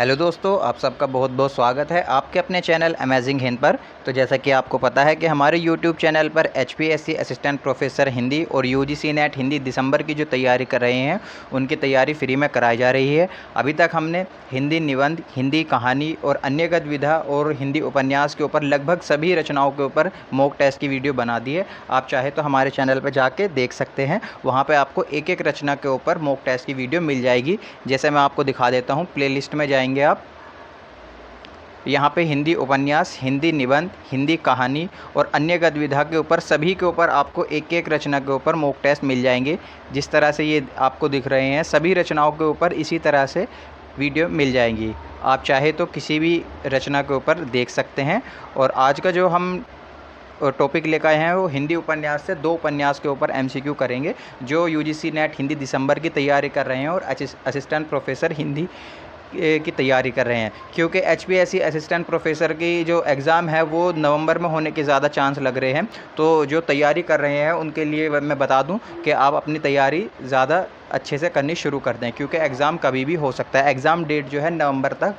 Hello दोस्तों, आप सबका बहुत बहुत स्वागत है आपके अपने चैनल अमेजिंग हिंद पर। तो जैसा कि आपको पता है कि हमारे यूट्यूब चैनल पर एचपीएससी असिस्टेंट प्रोफेसर हिंदी और यूजीसी नेट हिंदी दिसंबर की जो तैयारी कर रहे हैं उनकी तैयारी फ्री में कराई जा रही है। अभी तक हमने हिंदी निबंध, हिंदी कहानी और अन्य गद्यविधा और हिंदी उपन्यास के ऊपर लगभग सभी रचनाओं के ऊपर मॉक टेस्ट की वीडियो बना दी है। आप चाहे तो हमारे चैनल पर जाके देख सकते हैं, वहाँ पर आपको एक एक रचना के ऊपर मॉक टेस्ट की वीडियो मिल जाएगी। जैसे मैं आपको दिखा देता हूँ, प्लेलिस्ट में जाएंगे आप, यहाँ पे हिंदी उपन्यास, हिंदी निबंध, हिंदी कहानी और अन्य गद्यविधा के ऊपर सभी के ऊपर आपको एक एक रचना के ऊपर मॉक टेस्ट मिल जाएंगे। जिस तरह से ये आपको दिख रहे हैं, सभी रचनाओं के ऊपर इसी तरह से वीडियो मिल जाएंगी। आप चाहे तो किसी भी रचना के ऊपर देख सकते हैं। और आज का जो हम टॉपिक लेकर आए हैं वो हिंदी उपन्यास से 2 उपन्यास के ऊपर एमसीक्यू करेंगे, जो यूजीसी नेट हिंदी दिसंबर की तैयारी कर रहे हैं और असिस्टेंट प्रोफेसर हिंदी की तैयारी कर रहे हैं। क्योंकि एचपीएससी असिस्टेंट प्रोफेसर की जो एग्ज़ाम है वो नवंबर में होने के ज़्यादा चांस लग रहे हैं। तो जो तैयारी कर रहे हैं उनके लिए मैं बता दूं कि आप अपनी तैयारी ज़्यादा अच्छे से करनी शुरू कर दें, क्योंकि एग्ज़ाम कभी भी हो सकता है। एग्ज़ाम डेट जो है नवंबर तक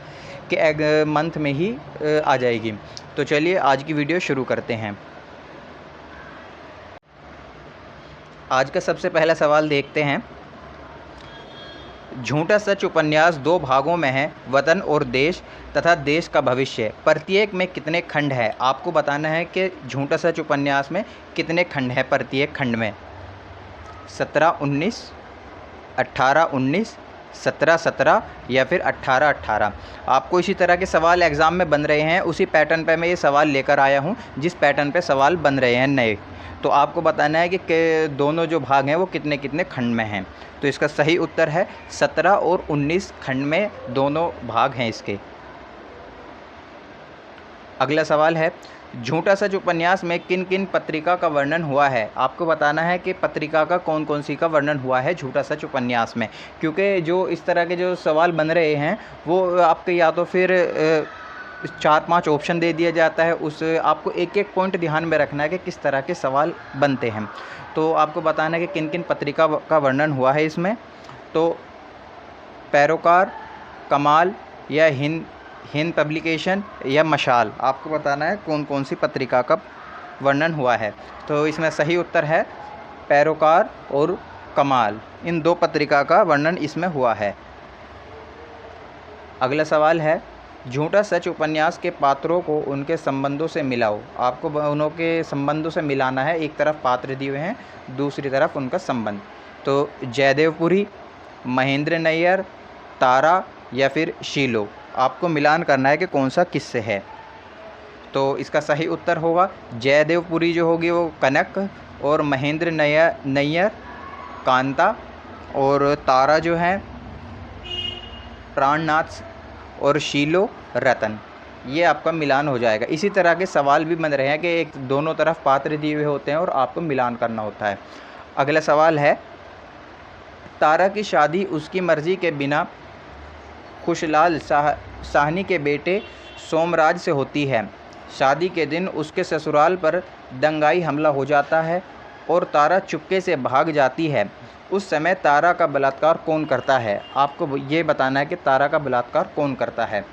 के मंथ में ही आ जाएगी। तो चलिए आज की वीडियो शुरू करते हैं। आज का सबसे पहला सवाल देखते हैं। झूठा सच उपन्यास 2 भागों में है, वतन और देश तथा देश का भविष्य। प्रत्येक में कितने खंड है? आपको बताना है कि झूठा सच उपन्यास में कितने खंड हैं प्रत्येक खंड में। 17-19, 18-19, 17-17 या फिर 18-18। आपको इसी तरह के सवाल एग्ज़ाम में बन रहे हैं, उसी पैटर्न पे मैं ये सवाल लेकर आया हूँ जिस पैटर्न पे सवाल बन रहे हैं नए। तो आपको बताना है कि दोनों जो भाग हैं वो कितने कितने खंड में हैं। तो इसका सही उत्तर है 17 और 19 खंड में दोनों भाग हैं इसके। अगला सवाल है, झूठा सच उपन्यास में किन किन पत्रिका का वर्णन हुआ है? आपको बताना है कि पत्रिका का कौन कौन सी का वर्णन हुआ है झूठा सच उपन्यास में। क्योंकि जो इस तरह के जो सवाल बन रहे हैं वो आपके या तो फिर 4-5 ऑप्शन दे दिया जाता है, उस आपको एक एक पॉइंट ध्यान में रखना है कि किस तरह के सवाल बनते हैं। तो आपको बताना है कि किन किन पत्रिका का वर्णन हुआ है इसमें। तो पैरोकार, कमाल या हिंद पब्लिकेशन या मशाल, आपको बताना है कौन कौन सी पत्रिका का वर्णन हुआ है। तो इसमें सही उत्तर है पैरोकार और कमाल, इन 2 पत्रिका का वर्णन इसमें हुआ है। अगला सवाल है, झूठा सच उपन्यास के पात्रों को उनके संबंधों से मिलाओ। आपको उनों के संबंधों से मिलाना है। एक तरफ पात्र दिए हुए हैं, दूसरी तरफ उनका संबंध। तो जयदेवपुरी, महेंद्र नैयर, तारा या फिर शीलो, आपको मिलान करना है कि कौन सा किससे है। तो इसका सही उत्तर होगा जयदेवपुरी जो होगी वो कनक, और महेंद्र नैयर कांता, और तारा जो है प्राणनाथ, और शीलो रतन। ये आपका मिलान हो जाएगा। इसी तरह के सवाल भी बन रहे हैं कि एक दोनों तरफ पात्र दिए हुए होते हैं और आपको मिलान करना होता है। अगला सवाल है, तारा की शादी उसकी मर्ज़ी के बिना खुशलाल साहनी के बेटे सोमराज से होती है। शादी के दिन उसके ससुराल पर दंगाई हमला हो जाता है और तारा चुपके से भाग जाती है। उस समय तारा का बलात्कार कौन करता है? आपको ये बताना है कि तारा का बलात्कार कौन करता है।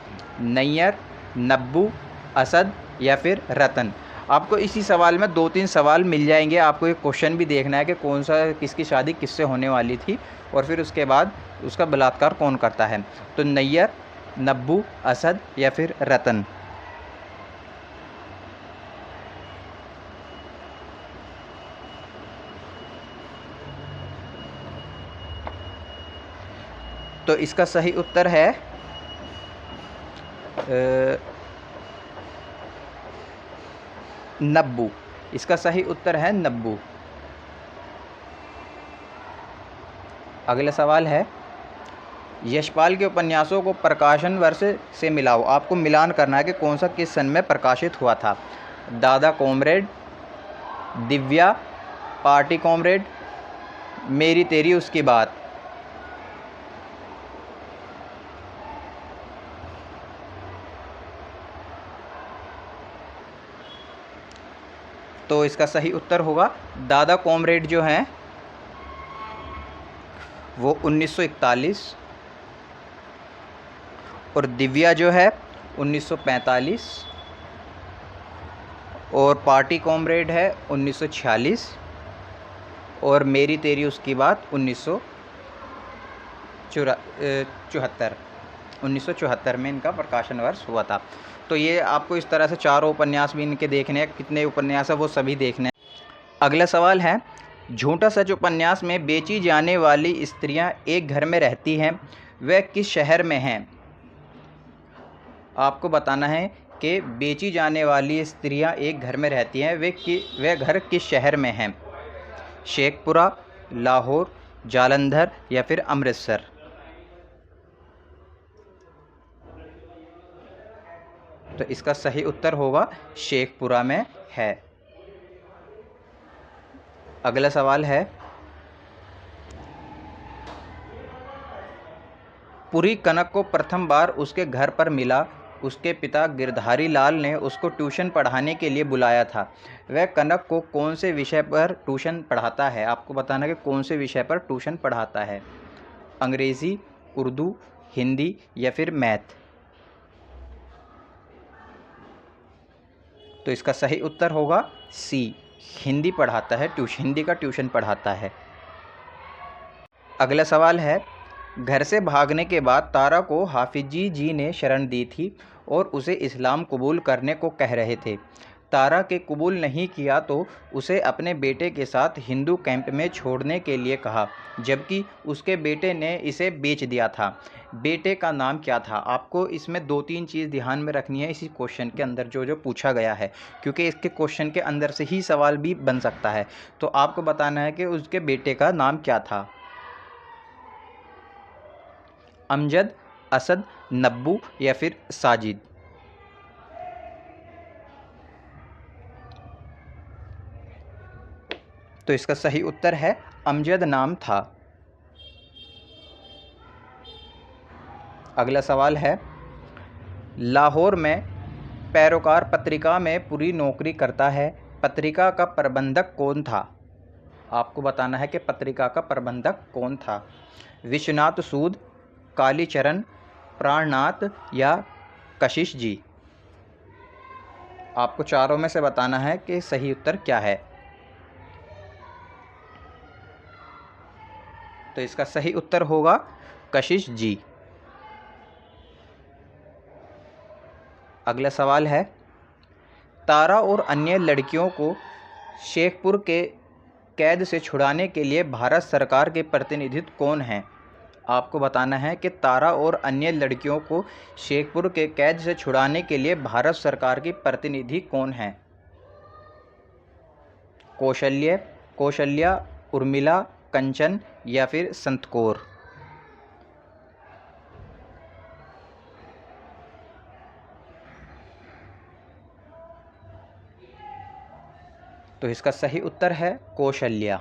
नैयर, नब्बू, असद या फिर रतन। आपको इसी सवाल में 2-3 सवाल मिल जाएंगे। आपको एक क्वेश्चन भी देखना है कि कौन सा किसकी शादी किससे होने वाली थी, और फिर उसके बाद उसका बलात्कार कौन करता है। तो नैयर, नब्बू, असद या फिर रतन। तो इसका सही उत्तर है नब्बू। इसका सही उत्तर है नब्बू। अगला सवाल है, यशपाल के उपन्यासों को प्रकाशन वर्ष से मिलाओ। आपको मिलान करना है कि कौन सा किस सन में प्रकाशित हुआ था। दादा कॉमरेड, दिव्या, पार्टी कॉमरेड, मेरी तेरी उसकी बात। तो इसका सही उत्तर होगा दादा कॉमरेड जो हैं वो 1941 और दिव्या जो है 1945, और पार्टी कॉमरेड है 1946, और मेरी तेरी उसकी बात 1974 में इनका प्रकाशन वर्ष हुआ था। तो ये आपको इस तरह से चारों उपन्यास भी इनके देखने हैं, कितने उपन्यास है वो सभी देखने हैं। अगला सवाल है, झूठा सच उपन्यास में बेची जाने वाली स्त्रियां एक घर में रहती हैं, वह किस शहर में हैं? आपको बताना है कि बेची जाने वाली स्त्रियां एक घर में रहती हैं, वह घर किस शहर में हैं? शेखपुरा, लाहौर, जालंधर या फिर अमृतसर? तो इसका सही उत्तर होगा शेखपुरा में है। अगला सवाल है, पुरी कनक को प्रथम बार उसके घर पर मिला, उसके पिता गिरधारी लाल ने उसको ट्यूशन पढ़ाने के लिए बुलाया था। वह कनक को कौन से विषय पर ट्यूशन पढ़ाता है? आपको बताना है कि कौन से विषय पर ट्यूशन पढ़ाता है। अंग्रेज़ी, उर्दू, हिंदी या फिर मैथ? तो इसका सही उत्तर होगा सी, हिंदी पढ़ाता है, हिंदी का ट्यूशन पढ़ाता है। अगला सवाल है, घर से भागने के बाद तारा को हाफिजी जी ने शरण दी थी और उसे इस्लाम कबूल करने को कह रहे थे। तारा के कबूल नहीं किया तो उसे अपने बेटे के साथ हिंदू कैंप में छोड़ने के लिए कहा, जबकि उसके बेटे ने इसे बेच दिया था। बेटे का नाम क्या था? आपको इसमें 2-3 चीज़ ध्यान में रखनी है इसी क्वेश्चन के अंदर जो जो पूछा गया है, क्योंकि इसके क्वेश्चन के अंदर से ही सवाल भी बन सकता है। तो आपको बताना है कि उसके बेटे का नाम क्या था। अमजद, असद, नब्बू या फिर साजिद? तो इसका सही उत्तर है अमजद नाम था। अगला सवाल है, लाहौर में पैरोकार पत्रिका में पूरी नौकरी करता है, पत्रिका का प्रबंधक कौन था? आपको बताना है कि पत्रिका का प्रबंधक कौन था। विश्वनाथ सूद, कालीचरण, प्राणनाथ या कशिश जी? आपको चारों में से बताना है कि सही उत्तर क्या है। तो इसका सही उत्तर होगा कशिश जी। अगला सवाल है, तारा और अन्य लड़कियों को शेखपुर के कैद से छुड़ाने के लिए भारत सरकार के प्रतिनिधि कौन हैं? आपको बताना है कि तारा और अन्य लड़कियों को शेखपुर के कैद से छुड़ाने के लिए भारत सरकार की प्रतिनिधि कौन हैं? कौशल्या, उर्मिला, कंचन या फिर संतकौर? तो इसका सही उत्तर है कौशल्या।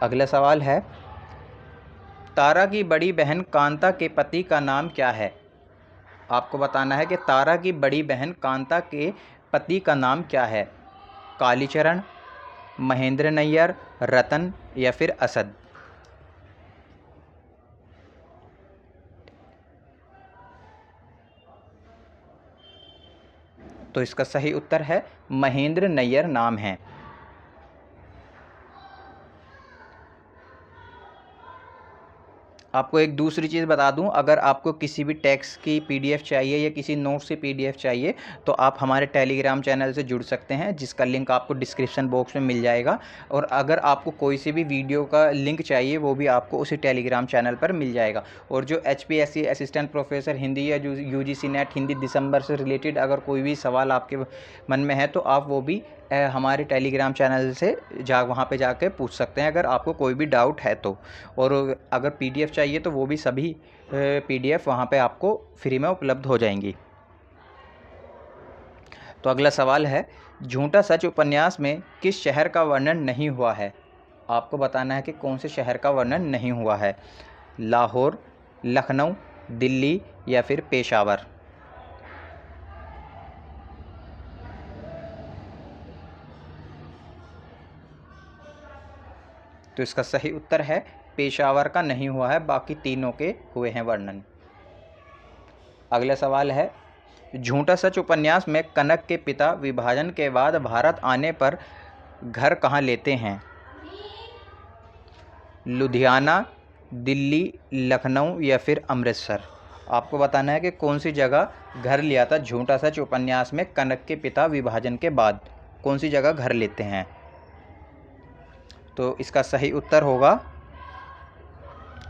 अगला सवाल है, तारा की बड़ी बहन कांता के पति का नाम क्या है? आपको बताना है कि तारा की बड़ी बहन कांता के पति का नाम क्या है। कालीचरण, महेंद्र नैयर, रतन या फिर असद? तो इसका सही उत्तर है महेंद्र नैयर नाम है। आपको एक दूसरी चीज़ बता दूं, अगर आपको किसी भी टेक्स्ट की पीडीएफ चाहिए या किसी नोट्स की पीडीएफ चाहिए तो आप हमारे टेलीग्राम चैनल से जुड़ सकते हैं, जिसका लिंक आपको डिस्क्रिप्शन बॉक्स में मिल जाएगा। और अगर आपको कोई सी भी वीडियो का लिंक चाहिए वो भी आपको उसी टेलीग्राम चैनल पर मिल जाएगा। और जो HPSC असिस्टेंट प्रोफेसर हिंदी या UGC नेट हिंदी दिसंबर से रिलेटेड अगर कोई भी सवाल आपके मन में है तो आप वो भी हमारे टेलीग्राम चैनल से वहाँ पे जाके पूछ सकते हैं, अगर आपको कोई भी डाउट है तो। और अगर पीडीएफ चाहिए तो वो भी सभी पीडीएफ वहाँ पे आपको फ्री में उपलब्ध हो जाएंगी। तो अगला सवाल है, झूठा सच उपन्यास में किस शहर का वर्णन नहीं हुआ है? आपको बताना है कि कौन से शहर का वर्णन नहीं हुआ है। लाहौर, लखनऊ, दिल्ली या फिर पेशावर? तो इसका सही उत्तर है पेशावर का नहीं हुआ है, बाकी तीनों के हुए हैं वर्णन। अगला सवाल है, झूठा सच उपन्यास में कनक के पिता विभाजन के बाद भारत आने पर घर कहाँ लेते हैं? लुधियाना, दिल्ली, लखनऊ या फिर अमृतसर। आपको बताना है कि कौन सी जगह घर लिया था झूठा सच उपन्यास में कनक के पिता विभाजन के बाद, कौन सी जगह घर लेते हैं? तो इसका सही उत्तर होगा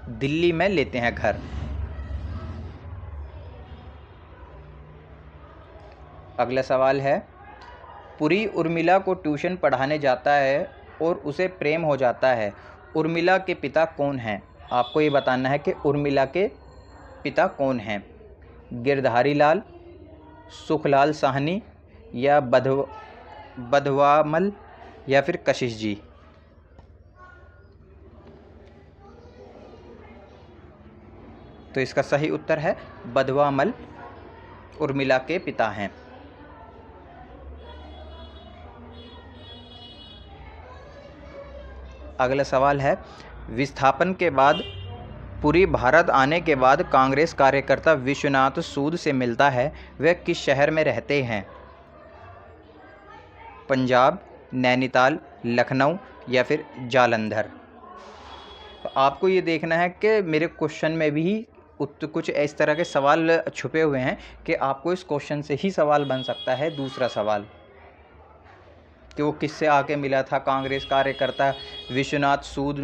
दिल्ली में लेते हैं घर। अगला सवाल है, पुरी उर्मिला को ट्यूशन पढ़ाने जाता है और उसे प्रेम हो जाता है। उर्मिला के पिता कौन हैं? आपको ये बताना है कि उर्मिला के पिता कौन हैं। गिरधारी लाल, सुखलाल साहनी या बधवामल या फिर कशिश जी। तो इसका सही उत्तर है बधवामल उर्मिला के पिता हैं। अगला सवाल है, विस्थापन के बाद पूरी भारत आने के बाद कांग्रेस कार्यकर्ता विश्वनाथ सूद से मिलता है, वह किस शहर में रहते हैं? पंजाब, नैनीताल, लखनऊ या फिर जालंधर। तो आपको ये देखना है कि मेरे क्वेश्चन में भी कुछ इस तरह के सवाल छुपे हुए हैं कि आपको इस क्वेश्चन से ही सवाल बन सकता है दूसरा सवाल, कि वो किससे आके मिला था। कांग्रेस कार्यकर्ता विश्वनाथ सूद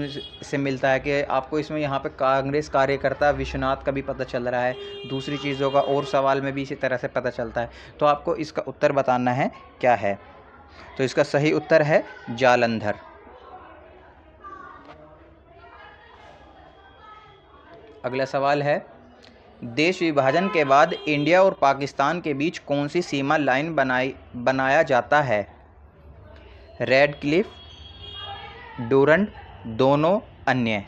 से मिलता है कि आपको इसमें यहाँ पे कांग्रेस कार्यकर्ता विश्वनाथ का भी पता चल रहा है, दूसरी चीज़ों का और सवाल में भी इसी तरह से पता चलता है। तो आपको इसका उत्तर बताना है क्या है। तो इसका सही उत्तर है जालंधर। अगला सवाल है, देश विभाजन के बाद इंडिया और पाकिस्तान के बीच कौन सी सीमा लाइन बनाया जाता है? रेड क्लिफ, डूरंड, दोनों, अन्य।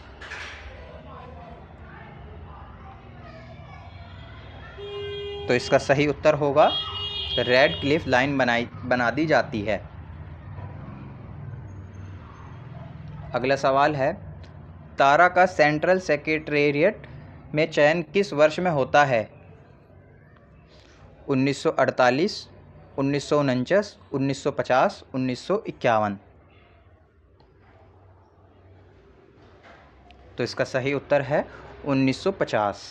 तो इसका सही उत्तर होगा रेड क्लिफ लाइन बना दी जाती है। अगला सवाल है, तारा का सेंट्रल सेक्रेटेरिएट में चयन किस वर्ष में होता है? 1948, 1949, 1950, 1951। तो इसका सही उत्तर है 1950।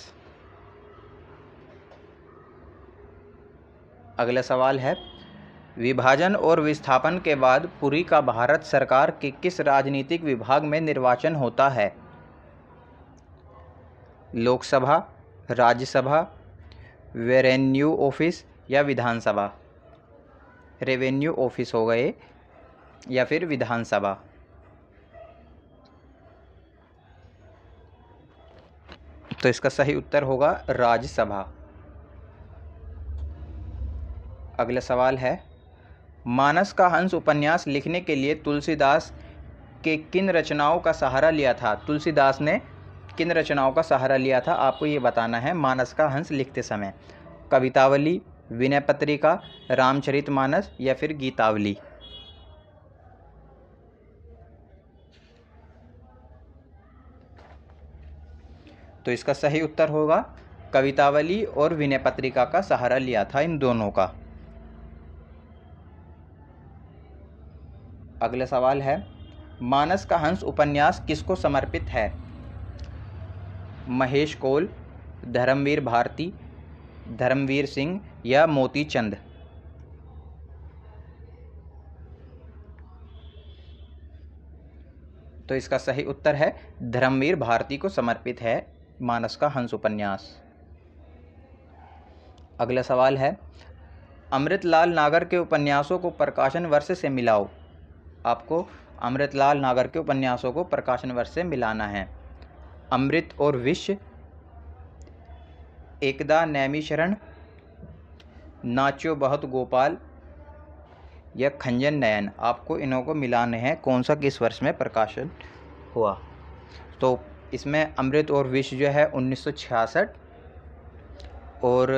अगला सवाल है, विभाजन और विस्थापन के बाद पुरी का भारत सरकार के किस राजनीतिक विभाग में निर्वाचन होता है? लोकसभा, राज्यसभा, रेवेन्यू ऑफिस या विधानसभा। रेवेन्यू ऑफिस हो गए या फिर विधानसभा। तो इसका सही उत्तर होगा राज्यसभा। अगला सवाल है, मानस का हंस उपन्यास लिखने के लिए तुलसीदास के किन रचनाओं का सहारा लिया था? तुलसीदास ने किन रचनाओं का सहारा लिया था? आपको ये बताना है मानस का हंस लिखते समय। कवितावली, विनय पत्रिका, रामचरितमानस या फिर गीतावली। तो इसका सही उत्तर होगा कवितावली और विनय पत्रिका का सहारा लिया था, इन दोनों का। अगला सवाल है, मानस का हंस उपन्यास किसको समर्पित है? महेश कौल, धर्मवीर भारती, धर्मवीर सिंह या मोती चंद। तो इसका सही उत्तर है धर्मवीर भारती को समर्पित है मानस का हंस उपन्यास। अगला सवाल है, अमृतलाल नागर के उपन्यासों को प्रकाशन वर्ष से मिलाओ। आपको अमृतलाल नागर के उपन्यासों को प्रकाशन वर्ष से मिलाना है। अमृत और विष, एकदा नैमिषरण, नाच्यो बहुत गोपाल या खंजन नयन। आपको इन्हों को मिलाने हैं कौन सा किस वर्ष में प्रकाशन हुआ। तो इसमें अमृत और विष जो है 1966 और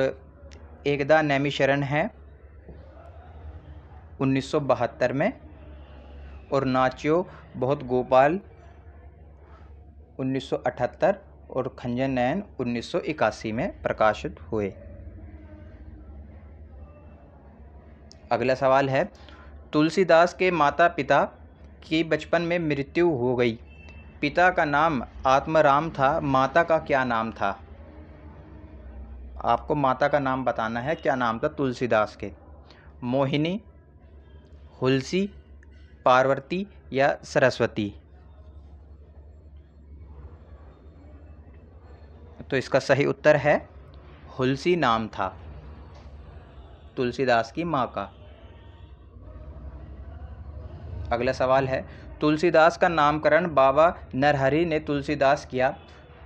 एकदा नैमिषरण है 1972 में और नाच्यो बहुत गोपाल 1978 और खंजर नयन 1981 में प्रकाशित हुए। अगला सवाल है, तुलसीदास के माता पिता की बचपन में मृत्यु हो गई। पिता का नाम आत्माराम था, माता का क्या नाम था? आपको माता का नाम बताना है, क्या नाम था तुलसीदास के? मोहिनी, हुलसी, पार्वती या सरस्वती? तो इसका सही उत्तर है हुलसी नाम था तुलसीदास की माँ का। अगला सवाल है, तुलसीदास का नामकरण बाबा नरहरि ने तुलसीदास किया।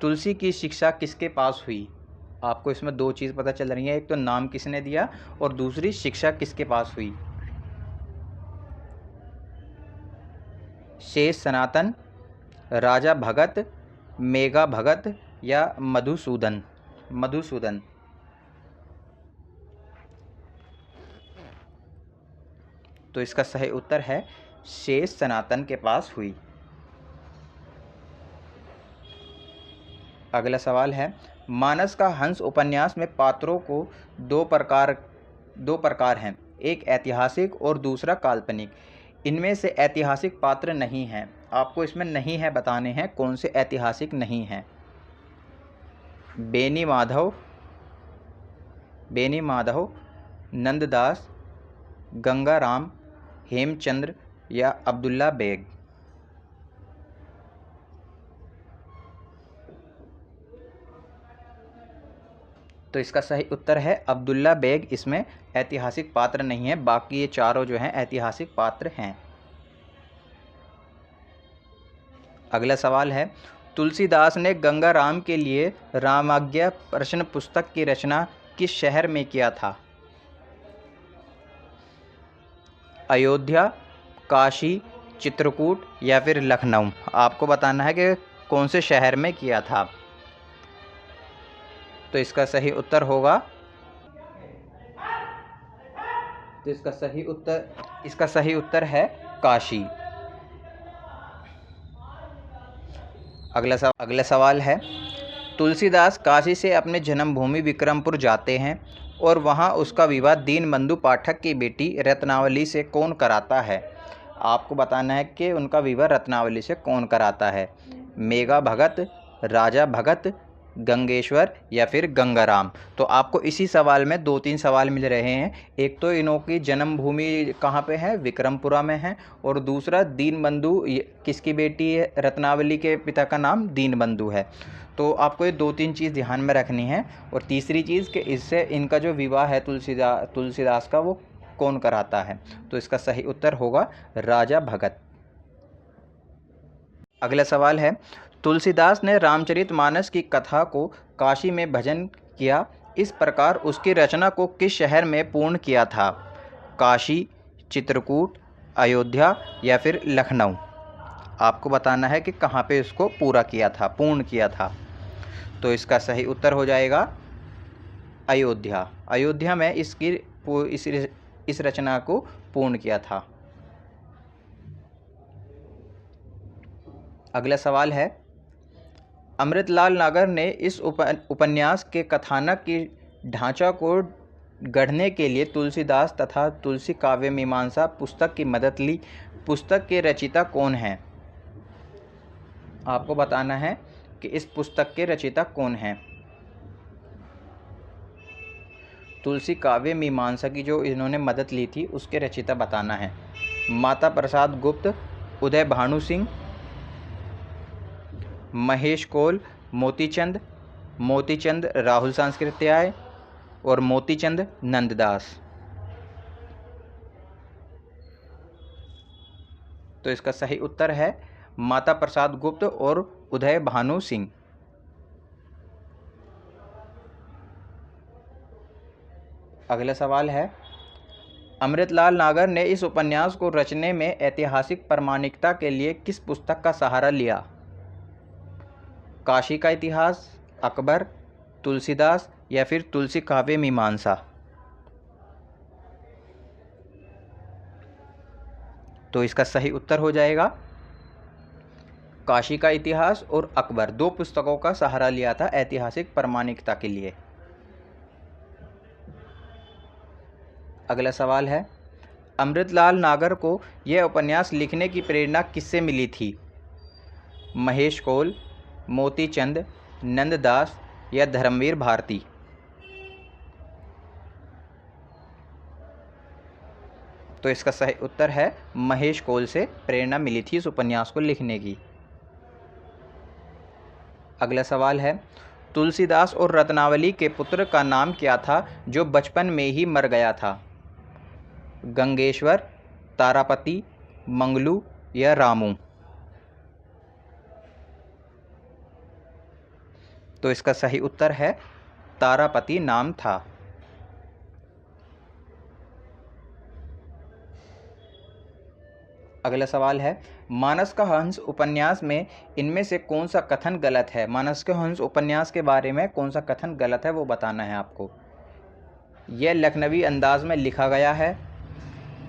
तुलसी की शिक्षा किसके पास हुई? आपको इसमें दो चीज़ पता चल रही है, एक तो नाम किसने दिया और दूसरी शिक्षा किसके पास हुई। शेष सनातन, राजा भगत, मेघा भगत या मधुसूदन? मधुसूदन। तो इसका सही उत्तर है शेष सनातन के पास हुई। अगला सवाल है, मानस का हंस उपन्यास में पात्रों को दो प्रकार हैं, एक ऐतिहासिक और दूसरा काल्पनिक। इनमें से ऐतिहासिक पात्र नहीं हैं। आपको इसमें नहीं है बताने हैं कौन से ऐतिहासिक नहीं हैं। बेनी माधव, नंददास, गंगाराम, हेमचंद्र या अब्दुल्ला बेग? तो इसका सही उत्तर है अब्दुल्ला बेग। इसमें ऐतिहासिक पात्र नहीं है, बाकी ये चारों जो हैं ऐतिहासिक पात्र हैं। अगला सवाल है, तुलसीदास ने गंगाराम के लिए रामाज्ञा प्रश्न पुस्तक की रचना किस शहर में किया था? अयोध्या, काशी, चित्रकूट या फिर लखनऊ? आपको बताना है कि कौन से शहर में किया था। तो इसका सही उत्तर होगा, तो इसका सही उत्तर है काशी। अगला सवाल है, तुलसीदास काशी से अपने जन्मभूमि विक्रमपुर जाते हैं और वहां उसका विवाह दीनबंधु पाठक की बेटी रत्नावली से कौन कराता है? आपको बताना है कि उनका विवाह रत्नावली से कौन कराता है। मेघा भगत, राजा भगत, गंगेश्वर या फिर गंगाराम? तो आपको इसी सवाल में दो तीन सवाल मिल रहे हैं। एक तो इन्हों की जन्मभूमि कहाँ पे है, विक्रमपुरा में है, और दूसरा दीनबंधु किसकी बेटी है, रत्नावली के पिता का नाम दीनबंधु है। तो आपको ये दो तीन चीज़ ध्यान में रखनी है। और तीसरी चीज़ कि इससे इनका जो विवाह है तुलसीदास का वो कौन कराता है? तो इसका सही उत्तर होगा राजा भगत। अगला सवाल है, तुलसीदास ने रामचरितमानस की कथा को काशी में भजन किया। इस प्रकार उसकी रचना को किस शहर में पूर्ण किया था? काशी, चित्रकूट, अयोध्या या फिर लखनऊ? आपको बताना है कि कहाँ पे इसको पूर्ण किया था। तो इसका सही उत्तर हो जाएगा अयोध्या। अयोध्या में इस रचना को पूर्ण किया था। अगला सवाल है, अमृतलाल नागर ने इस उपन्यास के कथानक की ढांचा को गढ़ने के लिए तुलसीदास तथा तुलसी काव्य मीमांसा पुस्तक की मदद ली। पुस्तक के रचयिता कौन हैं? आपको बताना है कि इस पुस्तक के रचयिता कौन हैं। तुलसी काव्य मीमांसा की जो इन्होंने मदद ली थी उसके रचयिता बताना है। माता प्रसाद गुप्त, उदय भानु सिंह, महेश कोल, मोतीचंद राहुल सांस्कृत्याय और मोतीचंद नंददास? तो इसका सही उत्तर है माता प्रसाद गुप्त और उदय भानु सिंह। अगला सवाल है, अमृतलाल नागर ने इस उपन्यास को रचने में ऐतिहासिक प्रामाणिकता के लिए किस पुस्तक का सहारा लिया? काशी का इतिहास, अकबर, तुलसीदास या फिर तुलसी काव्य मीमांसा? तो इसका सही उत्तर हो जाएगा काशी का इतिहास और अकबर, दो पुस्तकों का सहारा लिया था ऐतिहासिक प्रामाणिकता के लिए। अगला सवाल है, अमृतलाल नागर को यह उपन्यास लिखने की प्रेरणा किससे मिली थी? महेश कौल, मोती चंद, नंददास या धर्मवीर भारती? तो इसका सही उत्तर है महेश कौल से प्रेरणा मिली थी इस उपन्यास को लिखने की। अगला सवाल है, तुलसीदास और रत्नावली के पुत्र का नाम क्या था जो बचपन में ही मर गया था? गंगेश्वर, तारापति, मंगलू या रामू? तो इसका सही उत्तर है तारापति नाम था। अगला सवाल है, मानस का हंस उपन्यास में इनमें से कौन सा कथन गलत है? मानस के हंस उपन्यास के बारे में कौन सा कथन गलत है वो बताना है आपको। यह लखनवी अंदाज में लिखा गया है,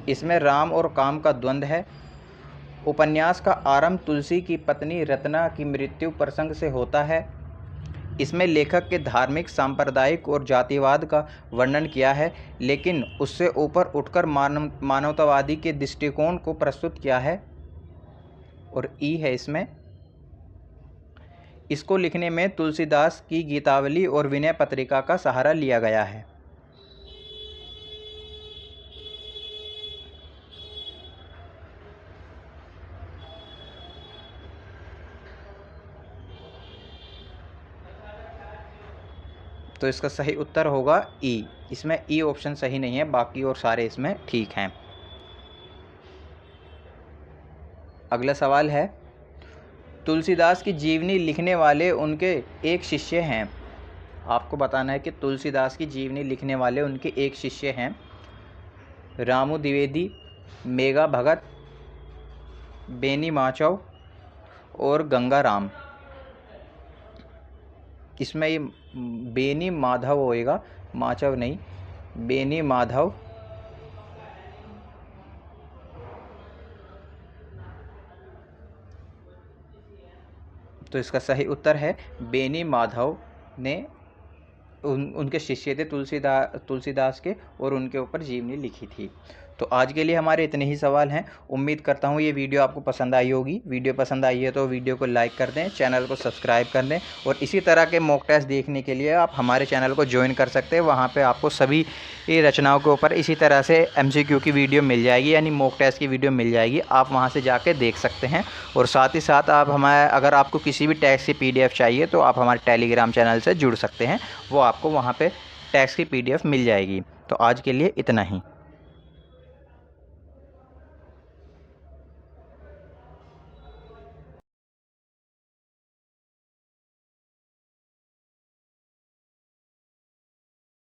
इसमें राम और काम का द्वंद्व है, उपन्यास का आरंभ तुलसी की पत्नी रत्ना की मृत्यु प्रसंग से होता है, इसमें लेखक के धार्मिक, सांप्रदायिक और जातिवाद का वर्णन किया है लेकिन उससे ऊपर उठकर मानवतावादी के दृष्टिकोण को प्रस्तुत किया है, और ई है इसमें। इसको लिखने में तुलसीदास की गीतावली और विनय पत्रिका का सहारा लिया गया है। तो इसका सही उत्तर होगा ई। इसमें ई ऑप्शन सही नहीं है, बाकी और सारे इसमें ठीक हैं। अगला सवाल है, तुलसीदास की जीवनी लिखने वाले उनके एक शिष्य हैं। आपको बताना है कि तुलसीदास की जीवनी लिखने वाले उनके एक शिष्य हैं। रामू द्विवेदी, मेघा भगत, बेनी माचव और गंगाराम। इसमें ये बेनी माधव होएगा, माचव नहीं, बेनी माधव। तो इसका सही उत्तर है बेनी माधव ने उनके शिष्य थे तुलसीदास के, और उनके ऊपर जीवनी लिखी थी। तो आज के लिए हमारे इतने ही सवाल हैं। उम्मीद करता हूँ ये वीडियो आपको पसंद आई होगी। वीडियो पसंद आई है तो वीडियो को लाइक कर दें, चैनल को सब्सक्राइब कर दें, और इसी तरह के मॉक टेस्ट देखने के लिए आप हमारे चैनल को ज्वाइन कर सकते हैं। वहाँ पे आपको सभी रचनाओं के ऊपर इसी तरह से MCQ की वीडियो मिल जाएगी, यानी मॉक टेस्ट की वीडियो मिल जाएगी। आप वहाँ से जाके देख सकते हैं। और साथ ही साथ आप हमारे, अगर आपको किसी भी टेस्ट की PDF चाहिए तो आप हमारे टेलीग्राम चैनल से जुड़ सकते हैं, वो आपको वहाँ पर टेस्ट की PDF मिल जाएगी। तो आज के लिए इतना ही।